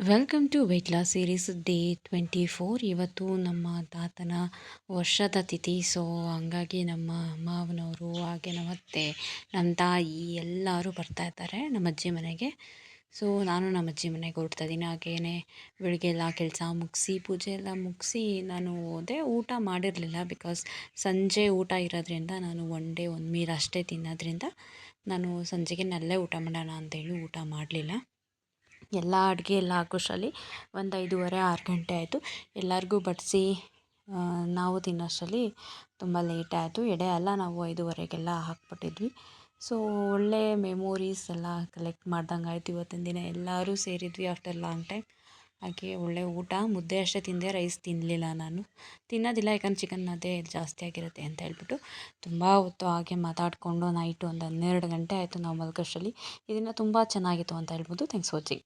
Welcome to weight loss series day 24. ಇವತ್ತು ನಮ್ಮ ತಾತನ ವರ್ಷದ ತಿಥಿ. ಸೊ ಹಂಗಾಗಿ ನಮ್ಮ ಮಾವನವರು ಹಾಗೆ ನಮ್ಮ ಅತ್ತೆ, ನಮ್ಮ ತಾಯಿ ಎಲ್ಲರೂ ಬರ್ತಾ ಇದ್ದಾರೆ ನಮ್ಮ ಅಜ್ಜಿ ಮನೆಗೆ. ಸೊ ನಾನು ನಮ್ಮ ಅಜ್ಜಿ ಮನೆಗೆ ಹೊರಡ್ತಾ ಇದ್ದೀನಿ. ಹಾಗೇ ಬೆಳಿಗ್ಗೆ ಎಲ್ಲ ಕೆಲಸ ಮುಗಿಸಿ ಪೂಜೆ ಎಲ್ಲ ಮುಗಿಸಿ ನಾನು ಹೋದೆ. ಊಟ ಮಾಡಿರಲಿಲ್ಲ, ಬಿಕಾಸ್ ಸಂಜೆ ಊಟ ಇರೋದ್ರಿಂದ ನಾನು ಒನ್ ಡೇ ಒಂದು ಮೀಲ್ ಅಷ್ಟೇ ತಿನ್ನೋದ್ರಿಂದ ನಾನು ಸಂಜೆಗೆ ನಲ್ಲೇ ಊಟ ಮಾಡೋಣ ಅಂತೇಳಿ ಊಟ ಮಾಡಲಿಲ್ಲ. ಎಲ್ಲ ಅಡುಗೆ ಎಲ್ಲ ಆಗೋಷ್ಟರಲ್ಲಿ ಒಂದು 5:30-6 ಗಂಟೆ ಆಯಿತು. ಎಲ್ಲರಿಗೂ ಬಡಿಸಿ ನಾವು ತಿನ್ನೋಷ್ಟರಲ್ಲಿ ತುಂಬ ಲೇಟ್ ಆಯಿತು. ಎಡೆ ಎಲ್ಲ ನಾವು 5:30ಗೆಲ್ಲ ಹಾಕ್ಬಿಟ್ಟಿದ್ವಿ. ಸೊ ಒಳ್ಳೆ ಮೆಮೊರೀಸ್ ಎಲ್ಲ ಕಲೆಕ್ಟ್ ಮಾಡ್ದಂಗೆ ಆಯಿತು. ಇವತ್ತಿನ ದಿನ ಎಲ್ಲರೂ ಸೇರಿದ್ವಿ ಆಫ್ಟರ್ ಲಾಂಗ್ ಟೈಮ್. ಹಾಗೆ ಒಳ್ಳೆ ಊಟ, ಮುದ್ದೆ ಅಷ್ಟೇ ತಿಂದೆ, ರೈಸ್ ತಿನ್ನಲಿಲ್ಲ. ನಾನು ತಿನ್ನೋದಿಲ್ಲ, ಯಾಕಂದ್ರೆ ಚಿಕನ್ ಅದೇ ಜಾಸ್ತಿ ಆಗಿರುತ್ತೆ ಅಂತ ಹೇಳ್ಬಿಟ್ಟು. ತುಂಬ ಹೊತ್ತು ಹಾಗೆ ಮಾತಾಡಿಕೊಂಡು ನೈಟು ಒಂದು 12 ಗಂಟೆ ಆಯಿತು ನಾವು ಮಲ್ಗೋಷ್ಟರಲ್ಲಿ. ಇದನ್ನು ತುಂಬ ಚೆನ್ನಾಗಿತ್ತು ಅಂತ ಹೇಳ್ಬೋದು. Thanks for watching.